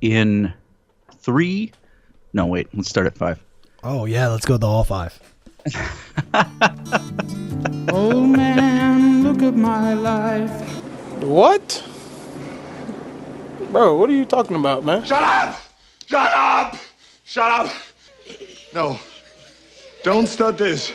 in three. No, wait. Let's start at 5. Oh, yeah. Let's go to all 5. Oh man, look at my life. What? Bro, what are you talking about, man? Shut up! Shut up! Shut up! No. Don't start this.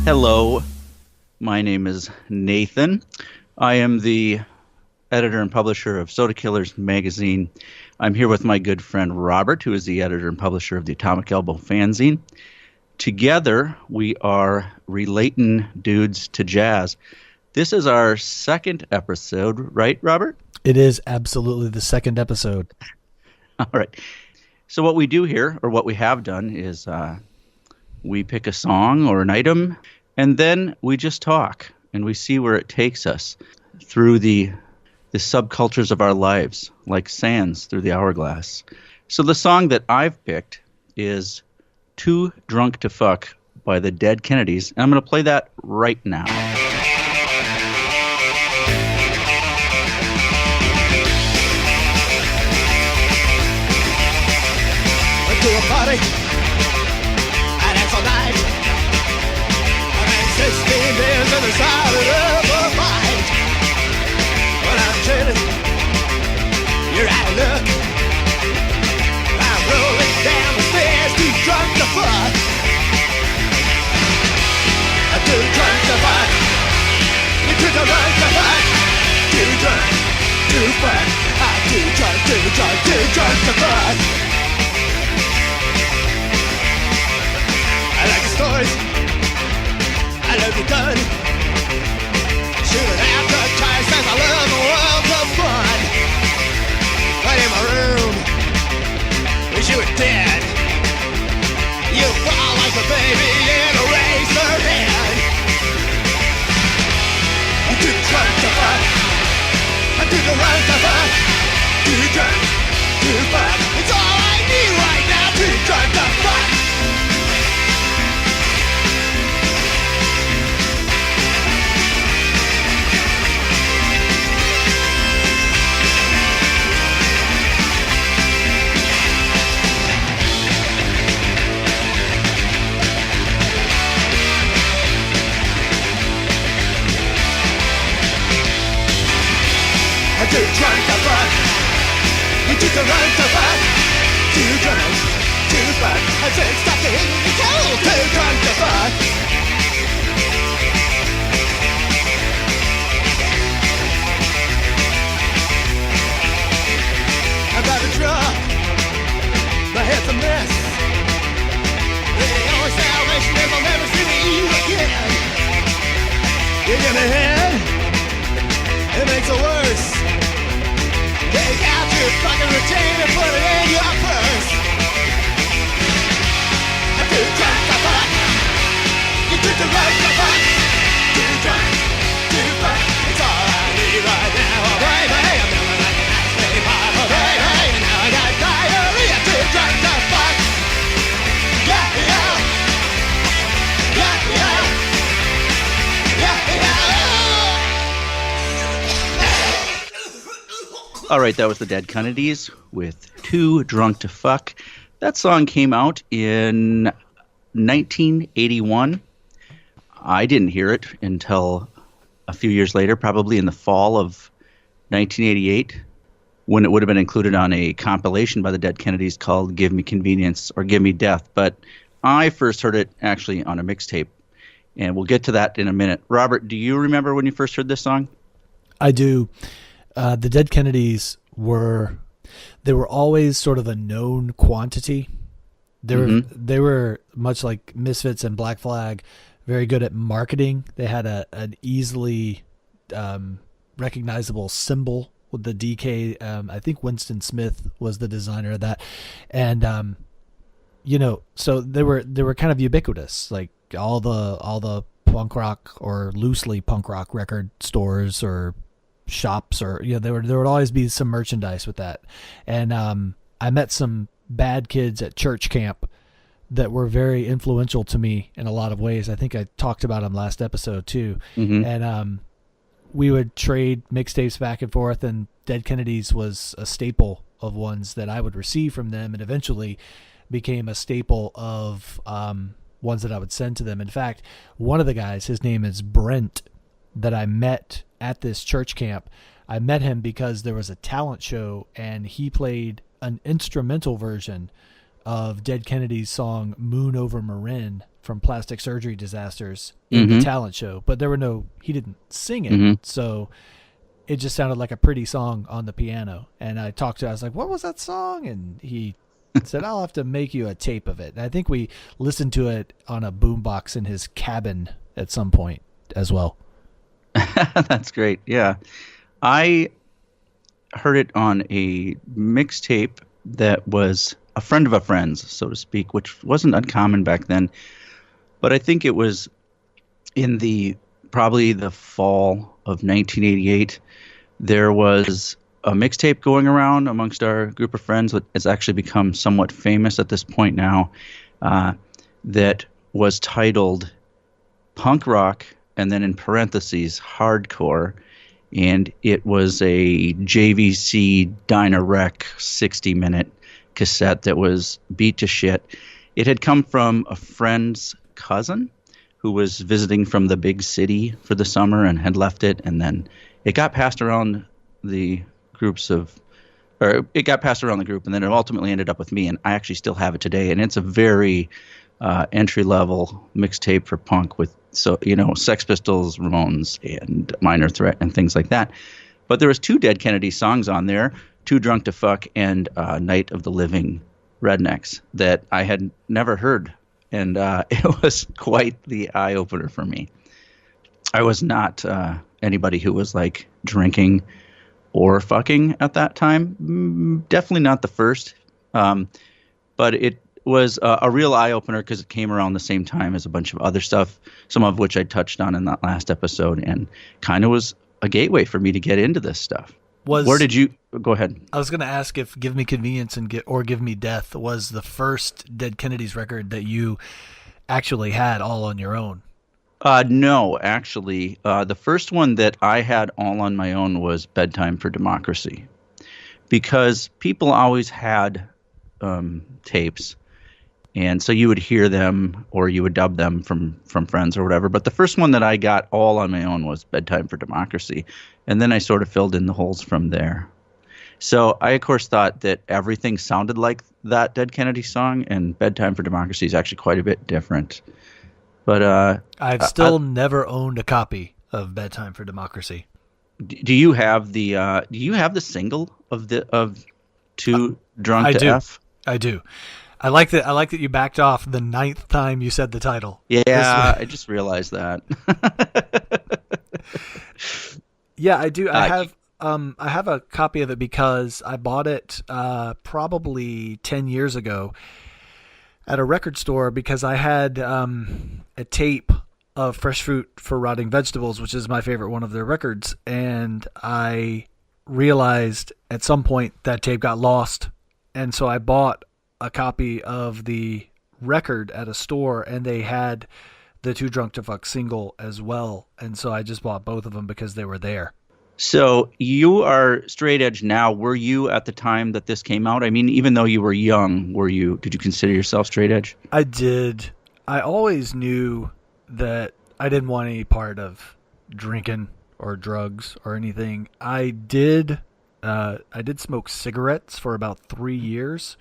Hello, my name is Nathan. I am the editor and publisher of Soda Killers magazine. I'm here with my good friend Robert, who is the editor and publisher of the Atomic Elbow fanzine. Together, we are Relatin Dudes To Jazz. This is our second episode, right, Robert? It is absolutely the second episode. All right. So what we do here, or what we have done, is we pick a song or an item, and then we just talk, and we see where it takes us through the subcultures of our lives, like sands through the hourglass. So the song that I've picked is Too Drunk to Fuck by the Dead Kennedys, and I'm going to play that right now. Went to a party, and it's all night. I ran 16 beers and decided up a fight. When I'm chilling, you're out of luck. I'm rolling down the stairs, too drunk to fuck. I'm too drunk to fuck. You're too drunk to fuck. Too drunk to fuck. I'm too drunk to fuck. I like the stories, I love the gun. Shooting out the tires says I love the world of fun. Right in my room, wish you were dead. You fall like a baby in a razor head. I'm too drunk to fuck. I'm too drunk to fuck. Too drunk to fuck. It's all I need right now. Too drunk to fuck. I'm too drunk to fuck. You're too drunk to fuck. Too drunk to fuck. I said stop the hit me cold. Too drunk to fuck. I'm about to drop. My head's a mess. The only salvation is I'll never see you again. You give me head. It makes it worse. Take out your fucking routine and put it in your purse. I'm too drunk to fuck. You're too drunk to fuck. Too drunk to fuck. It's all I need right now. Oh baby, I'm never like an ice cream pie. Oh baby, and now I got diarrhea. Too drunk to fuck. Yeah, yeah. Yeah, yeah. Yeah, yeah. All right, that was the Dead Kennedys with Too Drunk to Fuck. That song came out in 1981. I didn't hear it until a few years later, probably in the fall of 1988, when it would have been included on a compilation by the Dead Kennedys called Give Me Convenience or Give Me Death. But I first heard it actually on a mixtape, and we'll get to that in a minute. Robert, do you remember when you first heard this song? I do. The Dead Kennedys were always sort of a known quantity. They were much like Misfits and Black Flag, very good at marketing. They had an easily recognizable symbol with the DK. I think Winston Smith was the designer of that, and so they were kind of ubiquitous. Like all the punk rock or loosely punk rock record stores or shops, or there would always be some merchandise with that. And I met some bad kids at church camp that were very influential to me in a lot of ways. I think I talked about them last episode too. Mm-hmm. And we would trade mixtapes back and forth, and Dead Kennedys was a staple of ones that I would receive from them, and eventually became a staple of ones that I would send to them. In fact, one of the guys, his name is Brent, that I met at this church camp. I met him because there was a talent show, and he played an instrumental version of Dead Kennedy's song Moon Over Marin from Plastic Surgery Disasters in the talent show. But he didn't sing it. So it just sounded like a pretty song on the piano. And I was like, what was that song? And he said, I'll have to make you a tape of it. And I think we listened to it on a boombox in his cabin at some point as well. That's great. Yeah. I heard it on a mixtape that was a friend of a friend's, so to speak, which wasn't uncommon back then. But I think it was in probably the fall of 1988. There was a mixtape going around amongst our group of friends that has actually become somewhat famous at this point now, that was titled Punk Rock, and then in parentheses, Hardcore. And it was a JVC Dynarec 60-minute cassette that was beat to shit. It had come from a friend's cousin who was visiting from the big city for the summer and had left it, and then it got passed around the group, and then it ultimately ended up with me, and I actually still have it today, and it's a very entry-level mixtape for punk with Sex Pistols, Ramones, and Minor Threat and things like that. But there was 2 Dead Kennedy songs on there, Too Drunk to Fuck and Night of the Living Rednecks, that I had never heard. And it was quite the eye-opener for me. I was not anybody who was like drinking or fucking at that time. Definitely not the first. But it was a real eye-opener because it came around the same time as a bunch of other stuff, some of which I touched on in that last episode, and kind of was a gateway for me to get into this stuff. Where did you go ahead? I was going to ask if Give Me Convenience and Give Me Death was the first Dead Kennedys record that you actually had all on your own. No, actually. The first one that I had all on my own was Bedtime for Democracy, because people always had tapes. And so you would hear them or you would dub them from friends or whatever. But the first one that I got all on my own was Bedtime for Democracy. And then I sort of filled in the holes from there. So I, of course, thought that everything sounded like that Dead Kennedy song, and Bedtime for Democracy is actually quite a bit different. But I've still never owned a copy of Bedtime for Democracy. Do you have the single of Too Drunk to F? I do. I like that you backed off the 9th time you said the title. Yeah, I just realized that. Yeah, I do. I have a copy of it because I bought it probably 10 years ago at a record store, because I had a tape of Fresh Fruit for Rotting Vegetables, which is my favorite one of their records, and I realized at some point that tape got lost, and so I bought a copy of the record at a store, and they had the Too Drunk to Fuck single as well, and so I just bought both of them because they were there. So you are straight edge now. Were you at the time that this came out? I mean, even though you were young, did you consider yourself straight edge? I did. I always knew that I didn't want any part of drinking or drugs or anything. I did smoke cigarettes for about 3 years.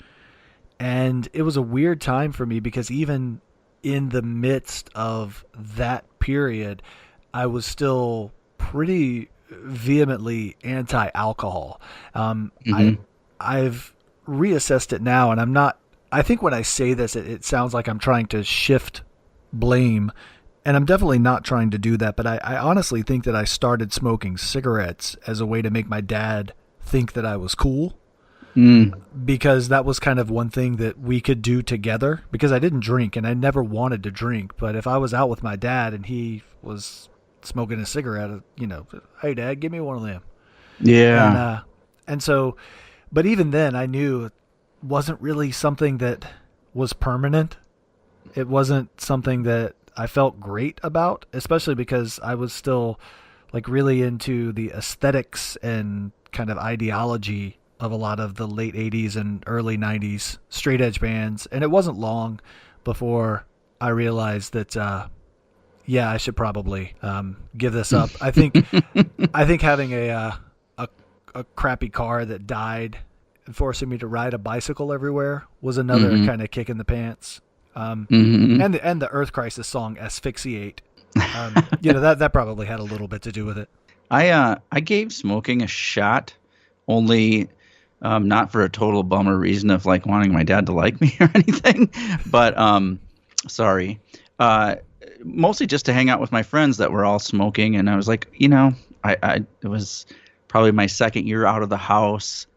And it was a weird time for me because even in the midst of that period, I was still pretty vehemently anti-alcohol. I've reassessed it now, and I'm not. I think when I say this, it sounds like I'm trying to shift blame, and I'm definitely not trying to do that. But I honestly think that I started smoking cigarettes as a way to make my dad think that I was cool. because that was kind of one thing that we could do together, because I didn't drink and I never wanted to drink. But if I was out with my dad and he was smoking a cigarette, hey Dad, give me one of them. Yeah. And so, but even then I knew it wasn't really something that was permanent. It wasn't something that I felt great about, especially because I was still like really into the aesthetics and kind of ideology of a lot of the late 80s and early 90s straight edge bands. And it wasn't long before I realized that, I should probably give this up. I think having a crappy car that died and forcing me to ride a bicycle everywhere was another kind of kick in the pants. And the Earth Crisis song Asphyxiate, that probably had a little bit to do with it. I gave smoking a shot, only not for a total bummer reason of like wanting my dad to like me or anything, but mostly just to hang out with my friends that were all smoking. And I was like, it was probably my second year out of the house,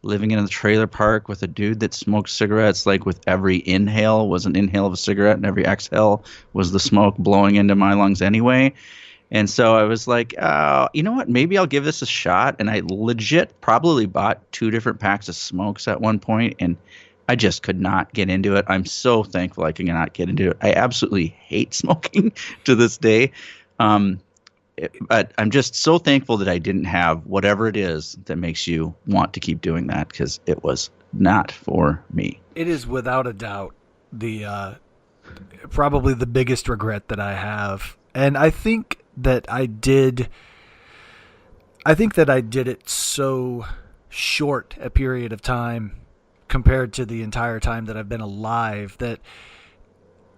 living in a trailer park with a dude that smoked cigarettes. Like with every inhale was an inhale of a cigarette, and every exhale was the smoke blowing into my lungs anyway. And so I was like, you know what? Maybe I'll give this a shot. And I legit probably bought 2 different packs of smokes at one point, and I just could not get into it. I'm so thankful I can not get into it. I absolutely hate smoking to this day. But I'm just so thankful that I didn't have whatever it is that makes you want to keep doing that, because it was not for me. It is without a doubt the probably the biggest regret that I have. And I think that I did it so short a period of time compared to the entire time that I've been alive that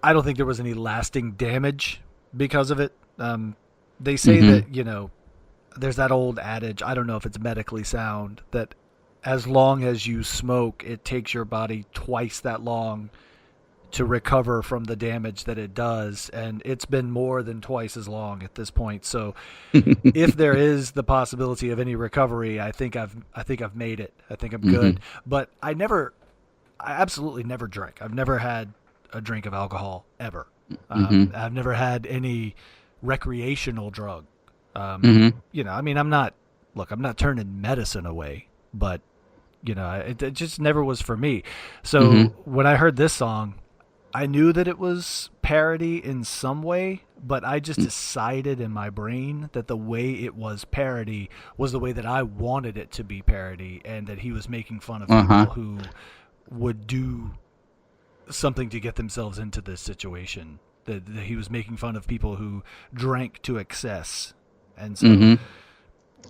I don't think there was any lasting damage because of it. They say that, there's that old adage, I don't know if it's medically sound, that as long as you smoke, it takes your body twice that long to recover from the damage that it does. And it's been more than twice as long at this point. So if there is the possibility of any recovery, I think I've made it. I think I'm good. But I absolutely never drank. I've never had a drink of alcohol ever. I've never had any recreational drug. I'm not turning medicine away, but it just never was for me. So when I heard this song, I knew that it was parody in some way, but I just decided in my brain that the way it was parody was the way that I wanted it to be parody, and that he was making fun of people who would do something to get themselves into this situation. That he was making fun of people who drank to excess. And so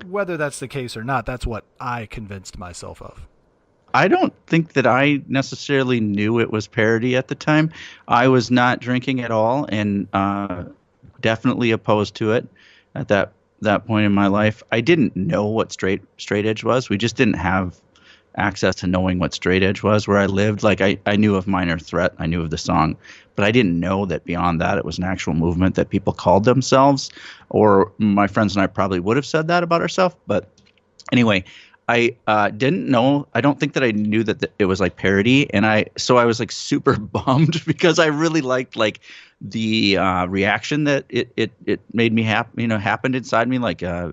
whether that's the case or not, that's what I convinced myself of. I don't think that I necessarily knew it was parody at the time. I was not drinking at all, and definitely opposed to it at that point in my life. I didn't know what straight edge was. We just didn't have access to knowing what straight edge was where I lived. Like I knew of Minor Threat, I knew of the song, but I didn't know that beyond that it was an actual movement that people called themselves, or my friends and I probably would have said that about ourselves. But anyway, I didn't know. I don't think that I knew that it was like parody, and I was like super bummed because I really liked like the reaction that it made me happened inside me. Like I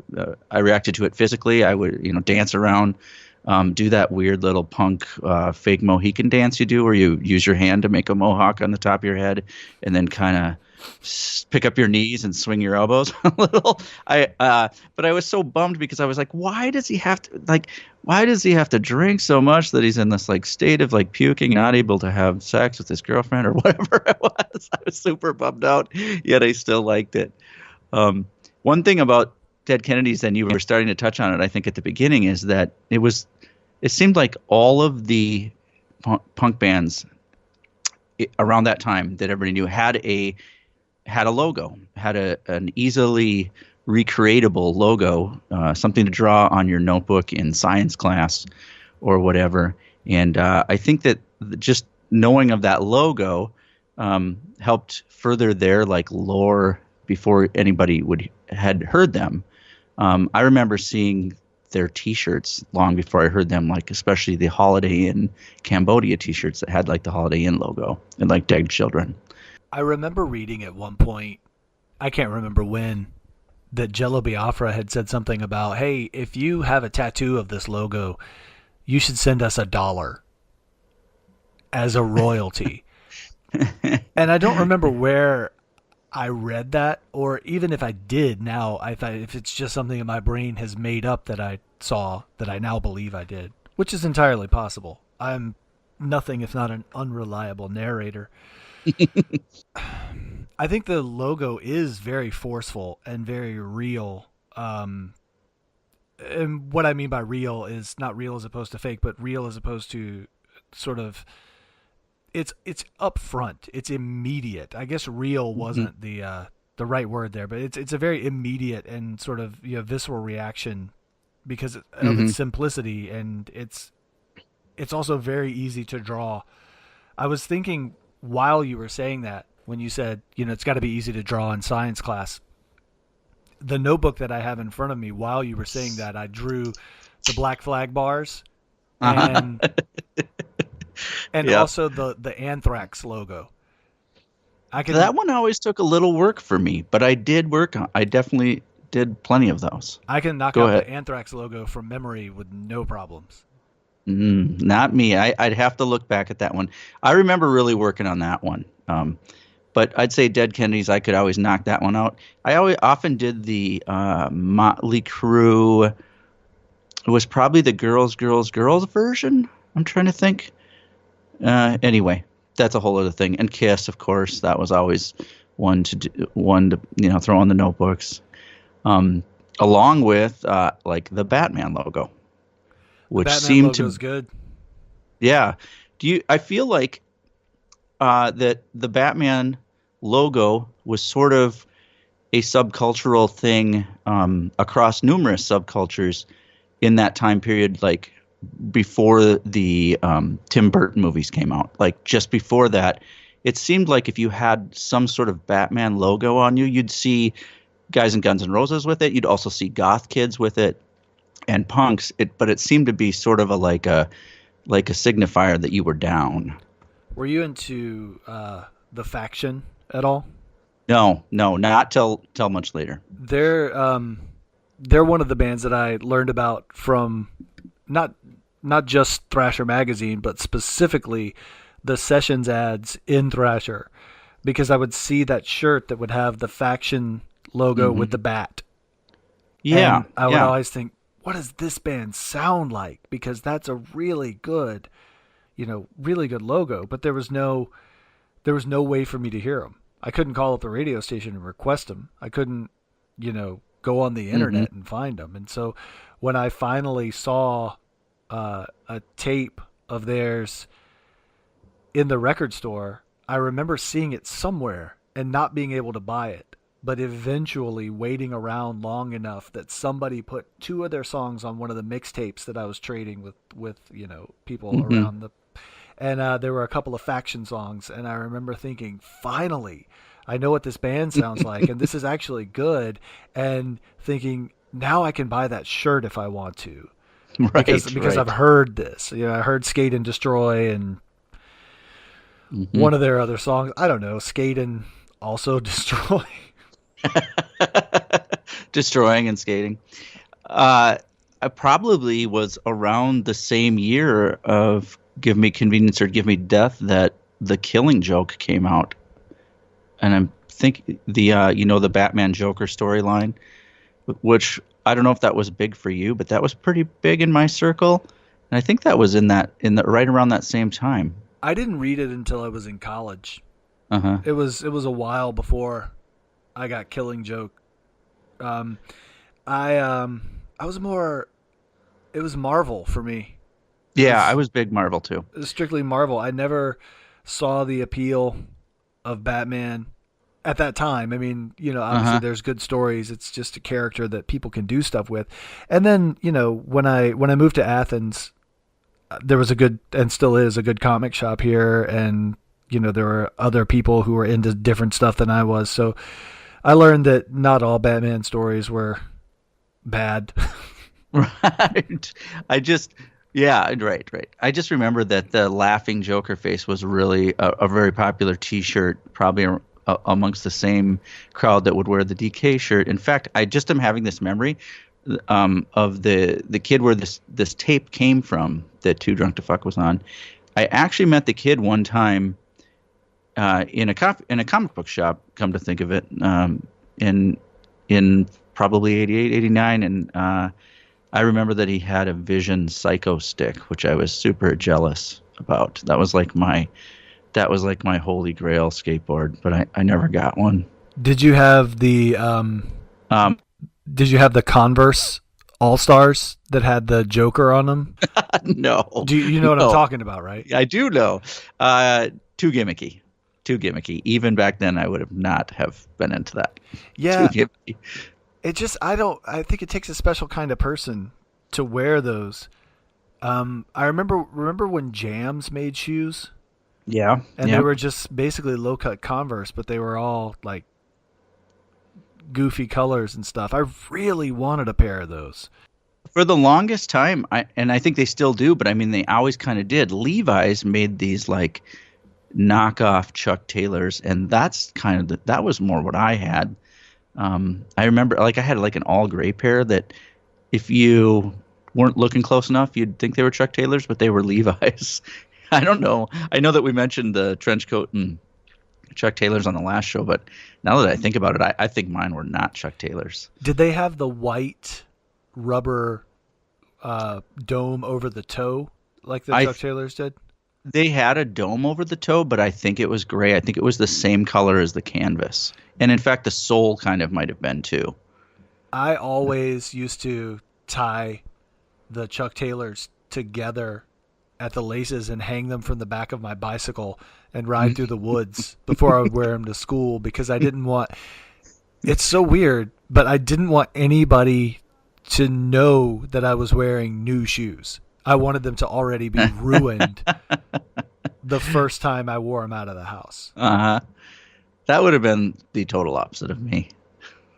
reacted to it physically. I would dance around. Do that weird little punk fake Mohican dance you do where you use your hand to make a mohawk on the top of your head and then kind of pick up your knees and swing your elbows a little. But I was so bummed because I was like, why does he have to drink so much that he's in this like state of like puking, not able to have sex with his girlfriend or whatever it was. I was super bummed out, yet I still liked it. One thing about Dead Kennedys, and you were starting to touch on it, I think, at the beginning, is that it seemed like all of the punk bands around that time that everybody knew had a logo, had an easily recreatable logo, something to draw on your notebook in science class or whatever. And I think that just knowing of that logo helped further their like lore before anybody had heard them. I remember seeing their T-shirts long before I heard them, like especially the Holiday Inn Cambodia T-shirts that had like the Holiday Inn logo and like Dead Children. I remember reading at one point, I can't remember when, that Jello Biafra had said something about, hey, if you have a tattoo of this logo, you should send us $1 as a royalty. And I don't remember where I read that, or even if I did now, I thought if it's just something that my brain has made up that I saw that I now believe I did, which is entirely possible. I'm nothing if not an unreliable narrator. I think the logo is very forceful and very real. And what I mean by real is not real as opposed to fake, but real as opposed to sort of it's up front. It's immediate. I guess real wasn't the right word there, but it's a very immediate and sort of visceral reaction because of its simplicity, and it's also very easy to draw. I was thinking while you were saying that, when you said, it's got to be easy to draw in science class, the notebook that I have in front of me, while you were saying that, I drew the black flag bars and also the Anthrax logo. That one always took a little work for me, but I definitely did plenty of those. I can knock out the Anthrax logo from memory with no problems. Not me. I'd have to look back at that one. I remember really working on that one. But I'd say Dead Kennedys, I could always knock that one out. I often did the Motley Crue. It was probably the Girls version. I'm trying to think. Anyway, that's a whole other thing. And Kiss, of course, that was always one to throw on the notebooks. Along with like the Batman logo, which seemed to good. Yeah. I feel like that the Batman logo was sort of a subcultural thing across numerous subcultures in that time period, like before the Tim Burton movies came out. Like just before that, it seemed like if you had some sort of Batman logo on you, you'd see guys in Guns N' Roses with it. You'd also see goth kids with it and punks. But it seemed to be sort of like a signifier that you were down. Were you into the Faction at all? No, not till much later. They're one of the bands that I learned about from not just Thrasher magazine, but specifically the Sessions ads in Thrasher, because I would see that shirt that would have the Faction logo with the bat. Yeah, and I would always think, what does this band sound like? Because that's a really good logo, but there was no way for me to hear them. I couldn't call up the radio station and request them. I couldn't, go on the internet and find them. And so when I finally saw a tape of theirs in the record store, I remember seeing it somewhere and not being able to buy it, but eventually waiting around long enough that somebody put 2 of their songs on one of the mixtapes that I was trading with people around the. And there were a couple of Faction songs, and I remember thinking, finally, I know what this band sounds like, and this is actually good, and thinking, now I can buy that shirt if I want to. Right, because I've heard this. I heard Skate and Destroy and one of their other songs. I don't know, Skate and also Destroy. Destroying and Skating. I probably was around the same year of Give Me Convenience or Give Me Death that The Killing Joke came out. And I'm thinking the Batman Joker storyline, which I don't know if that was big for you, but that was pretty big in my circle. And I think that was right around that same time. I didn't read it until I was in college. Uh-huh. It was a while before I got Killing Joke. I was more, it was Marvel for me. I was big Marvel too. It was strictly Marvel. I never saw the appeal of Batman at that time. I mean, obviously there's good stories. It's just a character that people can do stuff with. And then, when I moved to Athens, there was a good, and still is a good comic shop here. And, there were other people who were into different stuff than I was. So I learned that not all Batman stories were bad. Right. I just, yeah, right, right. I just remember that the laughing Joker face was really a very popular T-shirt, probably amongst the same crowd that would wear the DK shirt. In fact, I just am having this memory of the kid where this tape came from that Too Drunk to Fuck was on. I actually met the kid one time in a comic book shop. Come to think of it, in probably 88, 89, and I remember that he had a Vision Psycho stick, which I was super jealous about. That was like my holy grail skateboard, but I never got one. Did you have the Converse All-Stars that had the Joker on them? No. Do you know what I'm talking about, right? I do know. Too gimmicky. Even back then, I would have not have been into that. Yeah. Too gimmicky. I think it takes a special kind of person to wear those. I remember when Jams made shoes? Yeah. And they were just basically low-cut Converse, but they were all like goofy colors and stuff. I really wanted a pair of those. For the longest time, I think they still do, but I mean, they always kind of did. Levi's made these like knockoff Chuck Taylors, and that's that was more what I had. I remember, like, I had like an all gray pair that if you weren't looking close enough, you'd think they were Chuck Taylors, but they were Levi's. I don't know. I know that we mentioned the trench coat and Chuck Taylors on the last show, but now that I think about it, I think mine were not Chuck Taylors. Did they have the white rubber dome over the toe like the Chuck Taylors did? They had a dome over the toe, but I think it was gray. I think it was the same color as the canvas. And in fact, the sole kind of might have been too. I always used to tie the Chuck Taylors together at the laces and hang them from the back of my bicycle and ride through the woods before I would wear them to school, because I didn't want – it's so weird, but I didn't want anybody to know that I was wearing new shoes. I wanted them to already be ruined the first time I wore them out of the house. Uh-huh. That would have been the total opposite of me.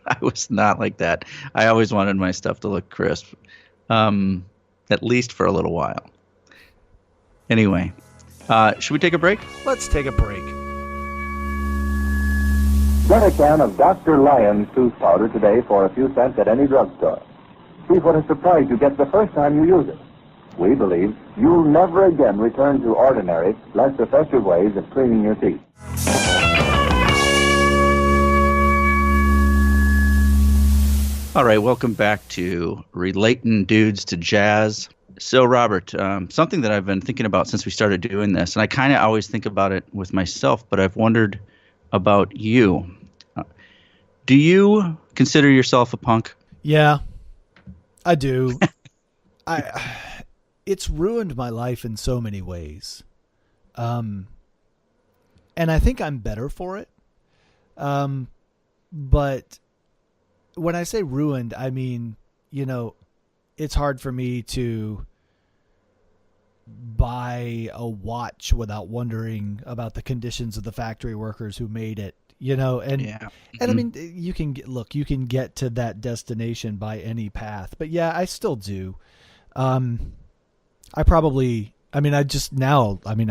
I was not like that. I always wanted my stuff to look crisp, at least for a little while. Anyway, should we take a break? Let's take a break. Get a can of Dr. Lyon's tooth powder today for a few cents at any drugstore. See what a surprise you get the first time you use it. We believe you'll never again return to ordinary, less effective ways of cleaning your teeth. All right, welcome back to Relatin Dudes to Jazz. So, Robert, something that I've been thinking about since we started doing this, and I kind of always think about it with myself, but I've wondered about you. Do you consider yourself a punk? Yeah, I do. It's ruined my life in so many ways. And I think I'm better for it. But when I say ruined, I mean, it's hard for me to buy a watch without wondering about the conditions of the factory workers who made it, and Yeah. and I mean, you can get to that destination by any path, but yeah, I still do. I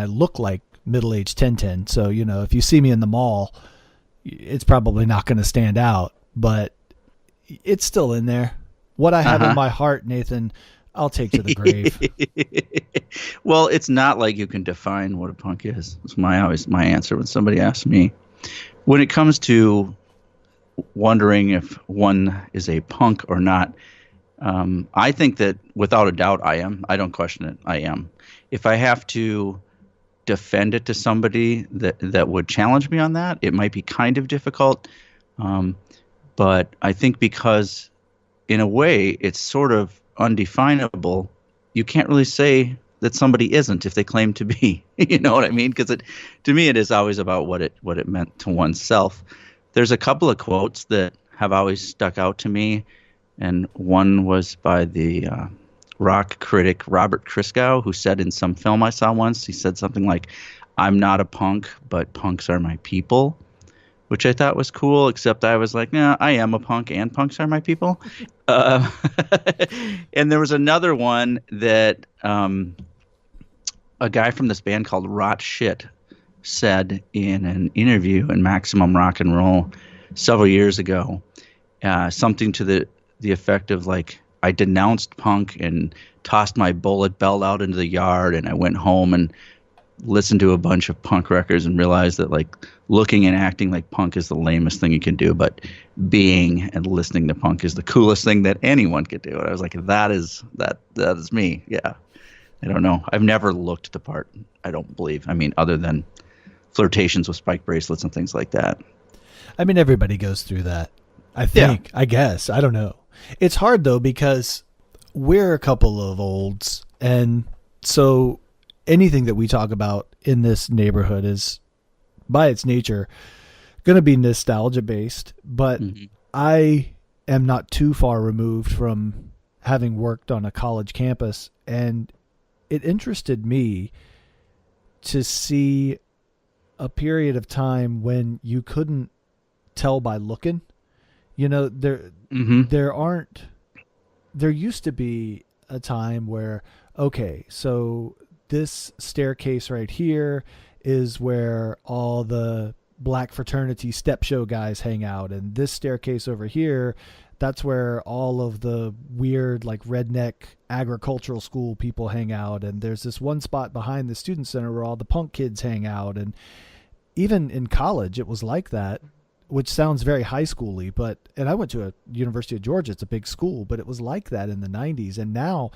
look like middle-aged Tintin. So, if you see me in the mall, it's probably not going to stand out, but it's still in there. What I have in my heart, Nathan, I'll take to the grave. Well, it's not like you can define what a punk is. It's my answer when somebody asks me. When it comes to wondering if one is a punk or not, I think that without a doubt I am. I don't question it. I am. If I have to defend it to somebody that would challenge me on that, it might be kind of difficult. But I think because in a way it's sort of undefinable, you can't really say that somebody isn't if they claim to be. You know what I mean? Because to me it is always about what it meant to oneself. There's a couple of quotes that have always stuck out to me. And one was by the rock critic Robert Christgau, who said in some film I saw once, he said something like, "I'm not a punk, but punks are my people." which I thought was cool, except I was like, nah, I am a punk and punks are my people. Uh, and there was another one that a guy from this band called Rot Shit said in an interview in Maximum Rock and Roll several years ago, something to the effect of like, I denounced punk and tossed my bullet belt out into the yard, and I went home and listened to a bunch of punk records and realized that like looking and acting like punk is the lamest thing you can do, but being and listening to punk is the coolest thing that anyone could do. And I was like, that is me. Yeah. I don't know. I've never looked the part, I don't believe. I mean, other than flirtations with spike bracelets and things like that. I mean, everybody goes through that. I think, I guess. I don't know. It's hard, though, because we're a couple of olds. And so anything that we talk about in this neighborhood is, by its nature, going to be nostalgia-based. But I am not too far removed from having worked on a college campus. And it interested me to see a period of time when you couldn't tell by looking. You know, there used to be a time where, okay, so this staircase right here is where all the black fraternity step show guys hang out, and this staircase over here, that's where all of the weird like redneck agricultural school people hang out, and there's this one spot behind the student center where all the punk kids hang out. And even in college it was like that, which sounds very high schooly, and I went to a University of Georgia. It's a big school, but it was like that in the 90s. And now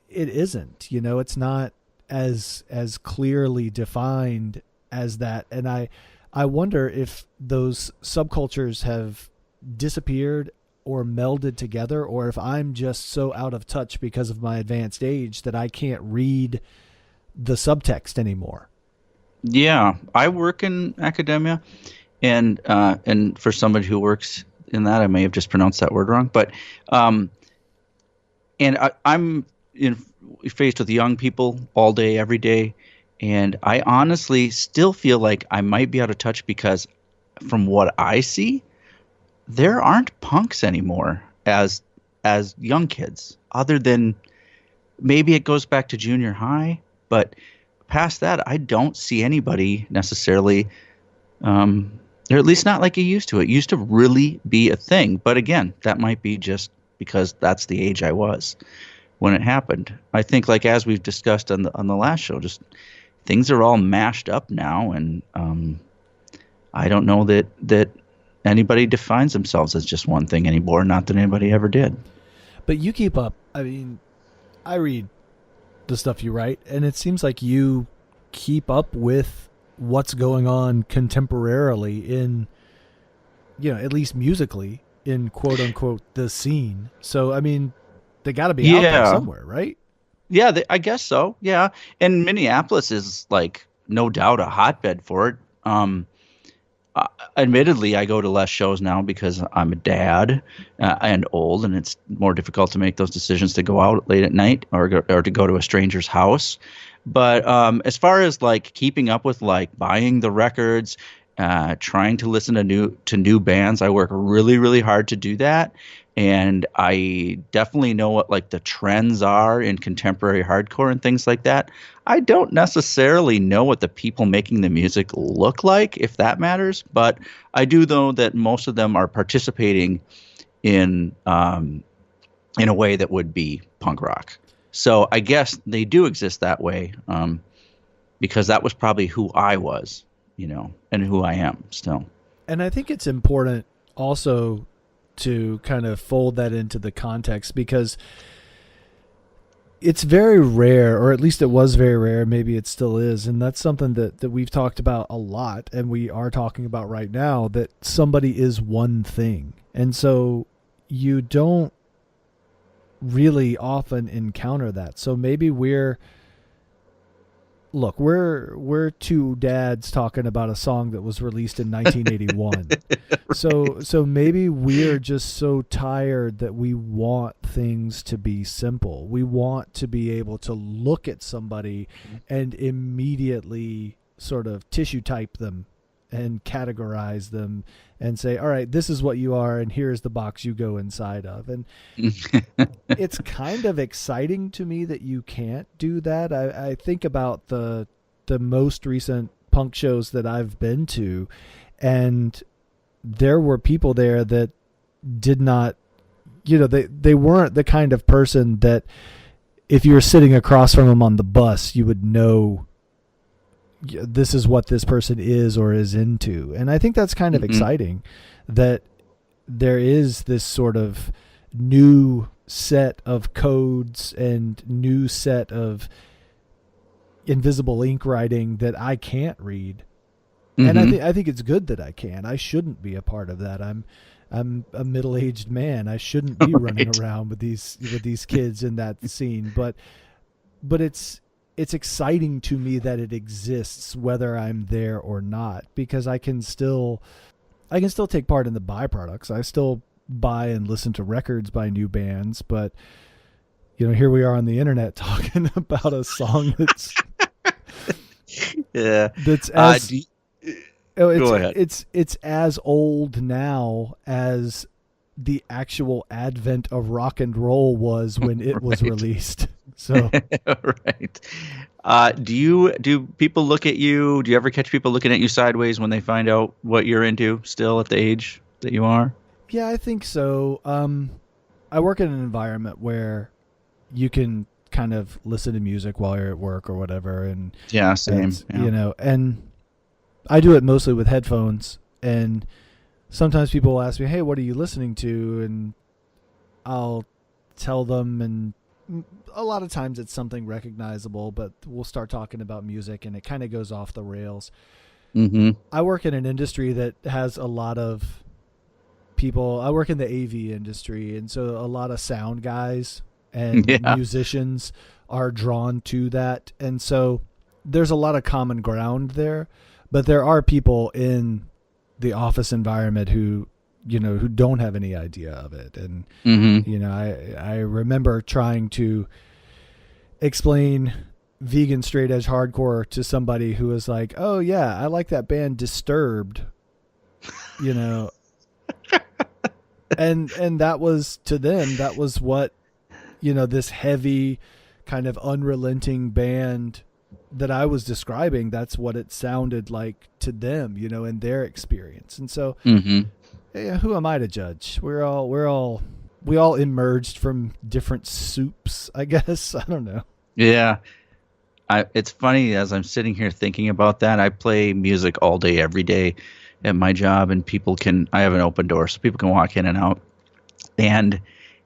it isn't, you know, it's not as clearly defined as that. And I wonder if those subcultures have disappeared or melded together, or if I'm just so out of touch because of my advanced age that I can't read the subtext anymore. Yeah, I work in academia, and for somebody who works in that, I may have just pronounced that word wrong, but I'm faced with young people all day, every day, and I honestly still feel like I might be out of touch because from what I see, there aren't punks anymore as young kids, other than maybe it goes back to junior high, but past that, I don't see anybody necessarily, or at least not like it used to. It used to really be a thing. But again, that might be just because that's the age I was when it happened. I think, like as we've discussed on the last show, just things are all mashed up now, and I don't know that anybody defines themselves as just one thing anymore. Not that anybody ever did. But you keep up. I mean, I read the stuff you write, and it seems like you keep up with what's going on contemporarily in, you know, at least musically, in quote unquote the scene. So I mean, they got to be out there somewhere, right? Yeah, I guess so. Yeah, and Minneapolis is like no doubt a hotbed for it. Admittedly, I go to less shows now because I'm a dad and old, and it's more difficult to make those decisions to go out late at night or to go to a stranger's house. But as far as like keeping up with like buying the records, trying to listen to new bands, I work really, really hard to do that. And I definitely know what like the trends are in contemporary hardcore and things like that. I don't necessarily know what the people making the music look like, if that matters, but I do know that most of them are participating in a way that would be punk rock. So I guess they do exist that way, because that was probably who I was, you know, and who I am still. And I think it's important also to kind of fold that into the context, because it's very rare, or at least it was very rare, maybe it still is, and that's something that we've talked about a lot, and we are talking about right now, that somebody is one thing. And so you don't really often encounter that. So maybe we're two dads talking about a song that was released in 1981. So maybe we're just so tired that we want things to be simple. We want to be able to look at somebody and immediately sort of tissue type them and categorize them and say, all right, this is what you are, and here's the box you go inside of. And it's kind of exciting to me that you can't do that. I think about the most recent punk shows that I've been to, and there were people there that did not, they weren't the kind of person that if you were sitting across from them on the bus, you would know this is what this person is or is into. And I think that's kind of exciting that there is this sort of new set of codes and new set of invisible ink writing that I can't read. And I think it's good that I can. I shouldn't be a part of that. I'm a middle-aged man. I shouldn't be running around with these kids in that scene. But it's exciting to me that it exists, whether I'm there or not, because I can still take part in the byproducts. I still buy and listen to records by new bands, but here we are on the internet talking about a song that's that's as Go ahead. It's as old now as the actual advent of rock and roll was when it was released. So right. Do people look at you? Do you ever catch people looking at you sideways when they find out what you're into still at the age that you are? Yeah, I think so. I work in an environment where you can kind of listen to music while you're at work or whatever. And yeah, same. Yeah. And I do it mostly with headphones, and sometimes people will ask me, hey, what are you listening to? And I'll tell them, and a lot of times it's something recognizable, but we'll start talking about music and it kind of goes off the rails. I work in an industry that has a lot of people. I work in the AV industry, and so a lot of sound guys and musicians are drawn to that. And so there's a lot of common ground there, but there are people in the office environment who don't have any idea of it. And, I remember trying to explain vegan straight edge hardcore to somebody who was like, oh yeah, I like that band Disturbed, and that was, to them, that was what, this heavy kind of unrelenting band that I was describing, that's what it sounded like to them, in their experience. And so, who am I to judge? We all emerged from different soups, I guess. I don't know. Yeah. It's funny, as I'm sitting here thinking about that, I play music all day, every day at my job, and I have an open door so people can walk in and out. And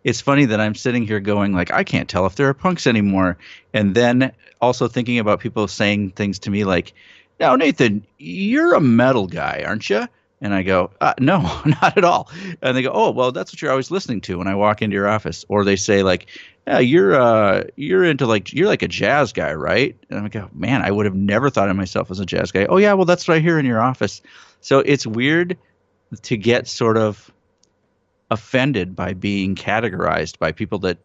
it's funny that I'm sitting here going like, I can't tell if there are punks anymore. And then also thinking about people saying things to me like, now, Nathan, you're a metal guy, aren't you? And I go, no, not at all. And they go, oh, well, that's what you're always listening to when I walk into your office. Or they say like, yeah, you're into you're like a jazz guy, right? And I go, man, I would have never thought of myself as a jazz guy. Oh yeah, well, that's what I hear in your office. So it's weird to get sort of offended by being categorized by people that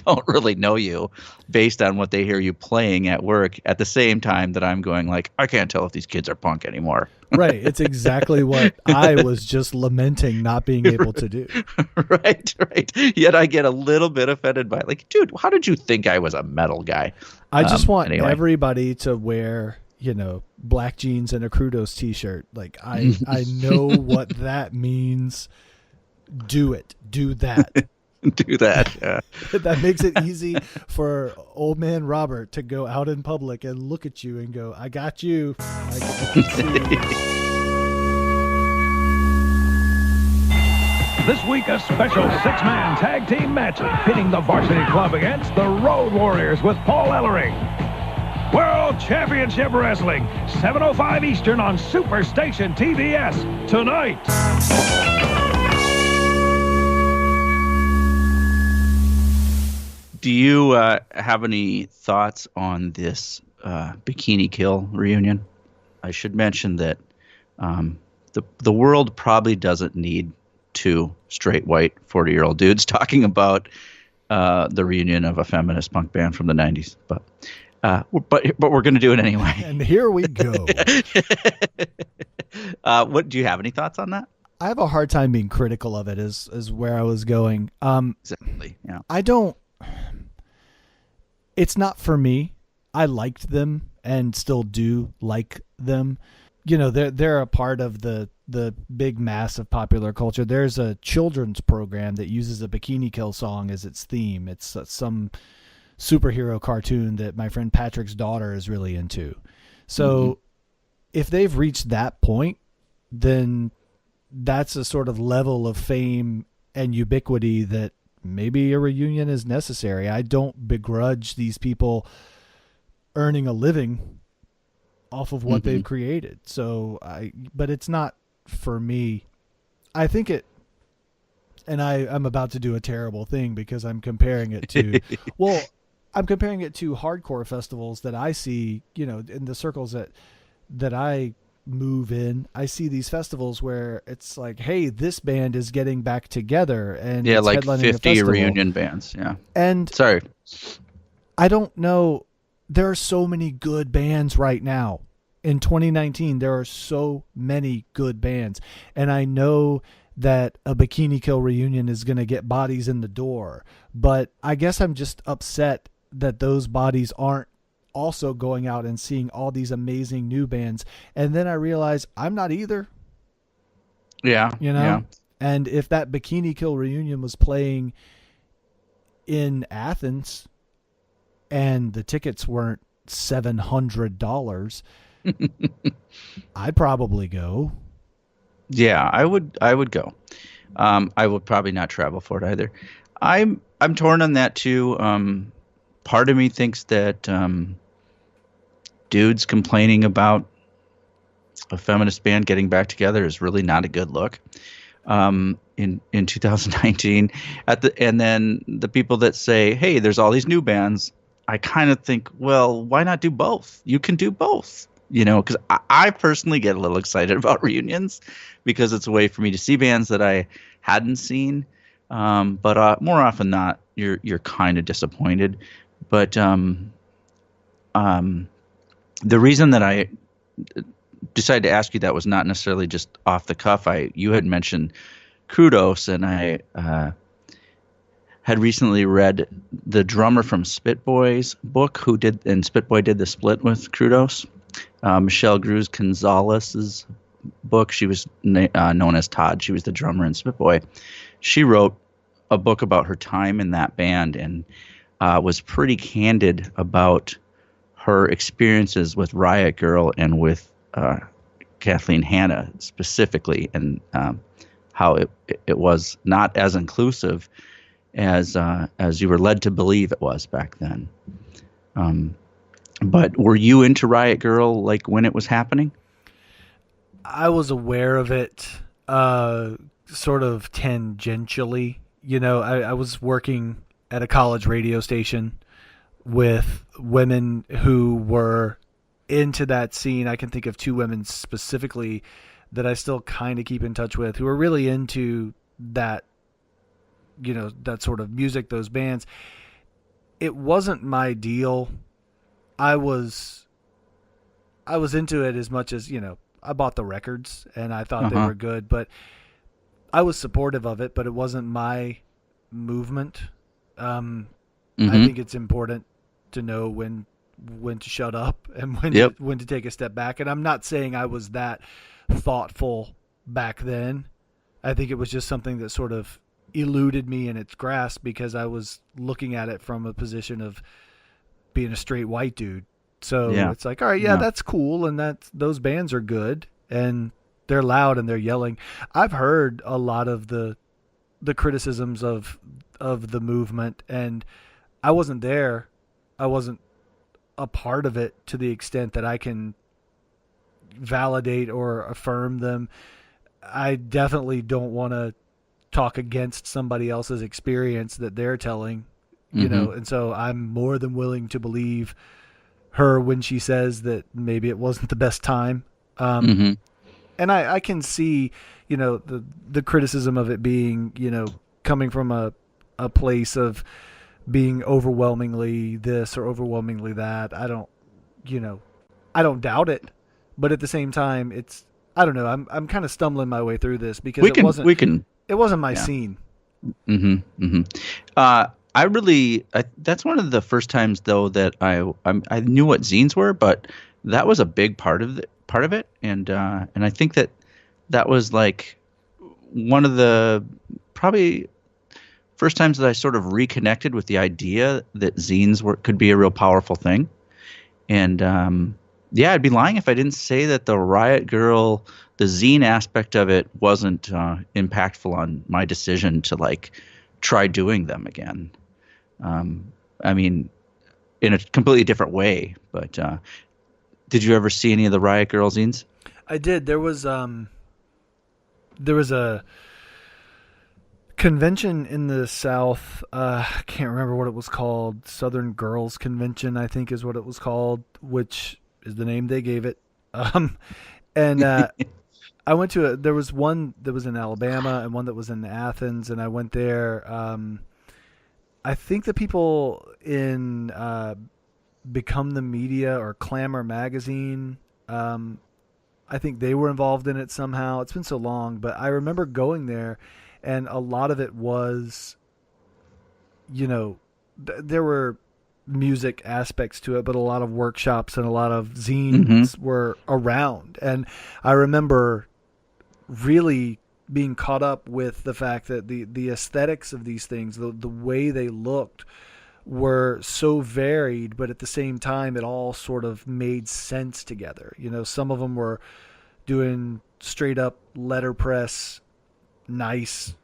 don't really know you based on what they hear you playing at work, at the same time that I'm going like, I can't tell if these kids are punk anymore. Right. It's exactly what I was just lamenting not being able to do. Right. Yet I get a little bit offended by it. Like, dude, how did you think I was a metal guy? I just want everybody to wear, black jeans and a Crudos t-shirt. Like I know what that means. Do it. Do that. Do that. Yeah. That makes it easy for old man Robert to go out in public and look at you and go, I got you. I got you. This week, a special six-man tag team match pitting the Varsity Club against the Road Warriors with Paul Ellering. World Championship Wrestling, 7:05 Eastern on Superstation TBS tonight. Do you have any thoughts on this Bikini Kill reunion? I should mention that the world probably doesn't need two straight white 40-year-old dudes talking about the reunion of a feminist punk band from the 90s. But but we're going to do it anyway. And here we go. What do you have any thoughts on that? I have a hard time being critical of it. Is where I was going. Exactly. Yeah. I don't. It's not for me. I liked them and still do like them. You know, they're a part of the big mass of popular culture. There's a children's program that uses a Bikini Kill song as its theme. It's some superhero cartoon that my friend Patrick's daughter is really into. So if they've reached that point, then that's a sort of level of fame and ubiquity that maybe a reunion is necessary. I don't begrudge these people earning a living off of what they've created. But it's not for me. I think and I'm about to do a terrible thing because I'm comparing it to, I'm comparing it to hardcore festivals that I see, you know, in the circles that I move in. I see these festivals where it's like, hey, this band is getting back together, and yeah, it's like headlining 50 reunion bands. Yeah. And sorry, I don't know. There are so many good bands right now. In 2019, there are so many good bands. And I know that a Bikini Kill reunion is going to get bodies in the door. But I guess I'm just upset that those bodies aren't also going out and seeing all these amazing new bands. And then I realize I'm not either. Yeah. You know? Yeah. And if that Bikini Kill reunion was playing in Athens and the tickets weren't $700, I'd probably go. Yeah, I would go. I would probably not travel for it either. I'm torn on that too. Part of me thinks that dudes complaining about a feminist band getting back together is really not a good look. In 2019, and then the people that say, "Hey, there's all these new bands," I kind of think, well, why not do both? You can do both. You know, because I personally get a little excited about reunions because it's a way for me to see bands that I hadn't seen. But more often than not, you're kind of disappointed. But the reason that I decided to ask you that was not necessarily just off the cuff. You had mentioned Kudos, and I had recently read the drummer from Spit Boy's book, and Spit Boy did the split with Kudos. Michelle Cruz Gonzalez's book. She was known as Todd. She was the drummer in Spit Boy. She wrote a book about her time in that band and was pretty candid about her experiences with Riot Girl and with Kathleen Hanna specifically, and how it was not as inclusive as you were led to believe it was back then. But were you into Riot Girl like when it was happening? I was aware of it sort of tangentially. You know, I was working at a college radio station with women who were into that scene. I can think of two women specifically that I still kind of keep in touch with who are really into that, you know, that sort of music, those bands. It wasn't my deal. I was into it as much as, you know, I bought the records and I thought they were good, but I was supportive of it, but it wasn't my movement. I think it's important to know when to shut up and when to take a step back. And I'm not saying I was that thoughtful back then. I think it was just something that sort of eluded me in its grasp because I was looking at it from a position of being a straight white dude. So it's like, all right, that's cool. And those bands are good and they're loud and they're yelling. I've heard a lot of the criticisms of the movement, and I wasn't there. I wasn't a part of it to the extent that I can validate or affirm them. I definitely don't want to talk against somebody else's experience that they're telling, you know, and so I'm more than willing to believe her when she says that maybe it wasn't the best time. And I can see, you know, the criticism of it being, you know, coming from a place of being overwhelmingly this or overwhelmingly that. I don't doubt it, but at the same time, I don't know. I'm kind of stumbling my way through this because it wasn't my scene. That's one of the first times though that I knew what zines were, but that was a big part of it, and I think that was like one of the probably first times that I sort of reconnected with the idea that zines could be a real powerful thing. And I'd be lying if I didn't say that the Riot Girl, the zine aspect of it wasn't impactful on my decision to like try doing them again. I mean, in a completely different way. But did you ever see any of the Riot Girl zines? I did. There was a convention in the South. I can't remember what it was called. Southern Girls Convention, I think, is what it was called, which is the name they gave it. And I went to there was one that was in Alabama and one that was in Athens, and I went there. I think the people in Become the Media or Clamor Magazine, I think they were involved in it somehow. It's been so long, but I remember going there, and a lot of it was, there were music aspects to it, but a lot of workshops and a lot of zines were around. And I remember really being caught up with the fact that the aesthetics of these things, the way they looked, were so varied, but at the same time, it all sort of made sense together. Some of them were doing straight up letterpress, nice,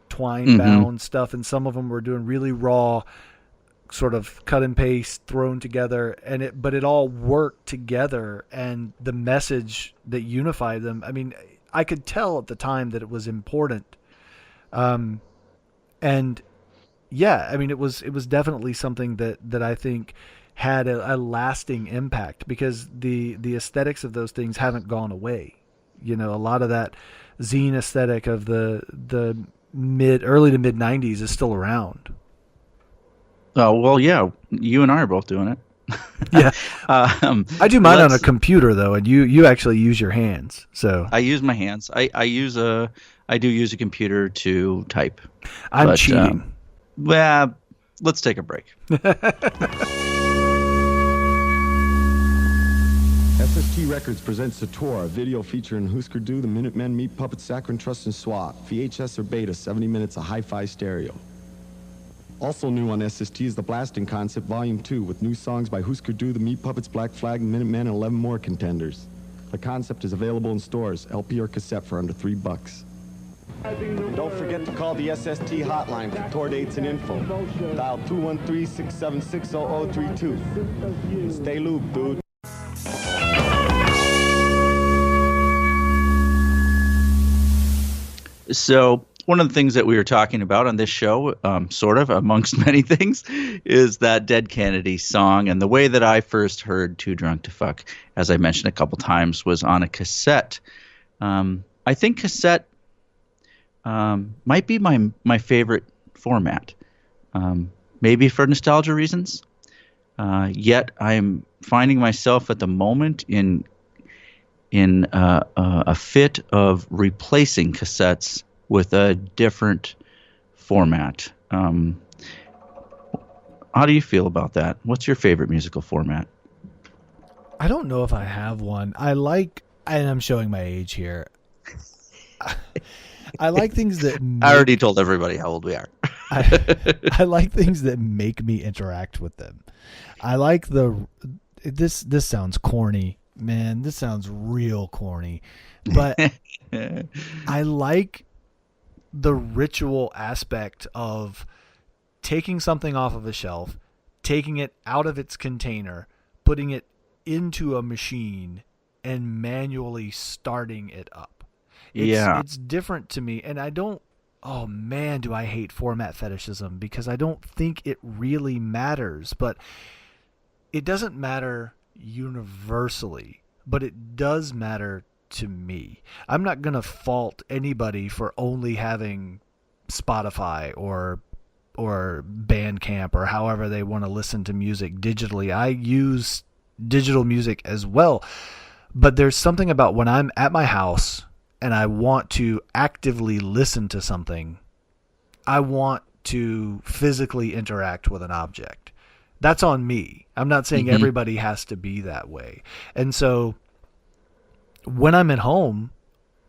twine bound stuff, and some of them were doing really raw, sort of cut and paste, thrown together, but it all worked together, and the message that unified them. I mean, I could tell at the time that it was important, and yeah, I mean, it was definitely something that I think had a lasting impact, because the aesthetics of those things haven't gone away. A lot of that zine aesthetic of the early to mid 90s is still around. Oh, well, yeah, you and I are both doing it. Yeah. I do mine on a computer though, and you actually use your hands. So I use my hands. I do use a computer to type. I'm cheating. Well, let's take a break. SST Records presents Sator, a video featuring Husker Du, the Minutemen, Meat Puppets, Saccharine Trust, and SWAT. VHS or beta, 70 minutes of hi-fi stereo. Also new on SST is the Blasting Concept Volume 2, with new songs by Husker Du, the Meat Puppets, Black Flag, Minutemen, and 11 more contenders. The concept is available in stores, LP or cassette, for under $3. And don't forget to call the SST hotline for tour dates and info. Dial 213-676-0032. Stay looped, dude. So one of the things that we were talking about on this show, sort of amongst many things, is that Dead Kennedy song. And the way that I first heard Too Drunk to Fuck, as I mentioned a couple times, was on a cassette. I think cassette might be my favorite format, maybe for nostalgia reasons. Yet I'm finding myself at the moment in a fit of replacing cassettes with a different format. How do you feel about that? What's your favorite musical format? I don't know if I have one. And I'm showing my age here. I like things that I already told everybody how old we are. I like things that make me interact with them. I like this sounds corny, man. This sounds real corny, but I like the ritual aspect of taking something off of a shelf, taking it out of its container, putting it into a machine, and manually starting it up. It's different to me, and oh man, do I hate format fetishism, because I don't think it really matters, but it doesn't matter universally, but it does matter to me. I'm not going to fault anybody for only having Spotify or Bandcamp or however they want to listen to music digitally. I use digital music as well. But there's something about when I'm at my house and I want to actively listen to something, I want to physically interact with an object. That's on me. I'm not saying everybody has to be that way. And so when I'm at home,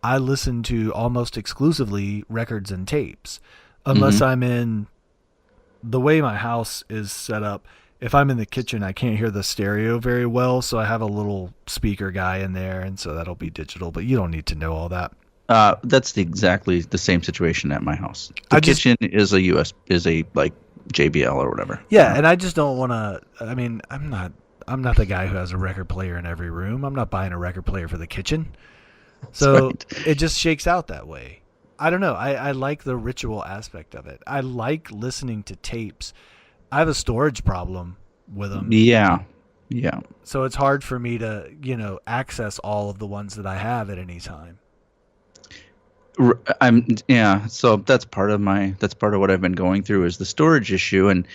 I listen to almost exclusively records and tapes, unless I'm in the way my house is set up. If I'm in the kitchen, I can't hear the stereo very well, so I have a little speaker guy in there, and so that'll be digital, but you don't need to know all that. That's exactly the same situation at my house. The kitchen is a like JBL or whatever. Yeah, and I just don't want to. I mean, I'm not the guy who has a record player in every room. I'm not buying a record player for the kitchen. So right. It just shakes out that way. I don't know. I like the ritual aspect of it. I like listening to tapes. I have a storage problem with them. Yeah. So it's hard for me to, access all of the ones that I have at any time. So that's part of what I've been going through is the storage issue, and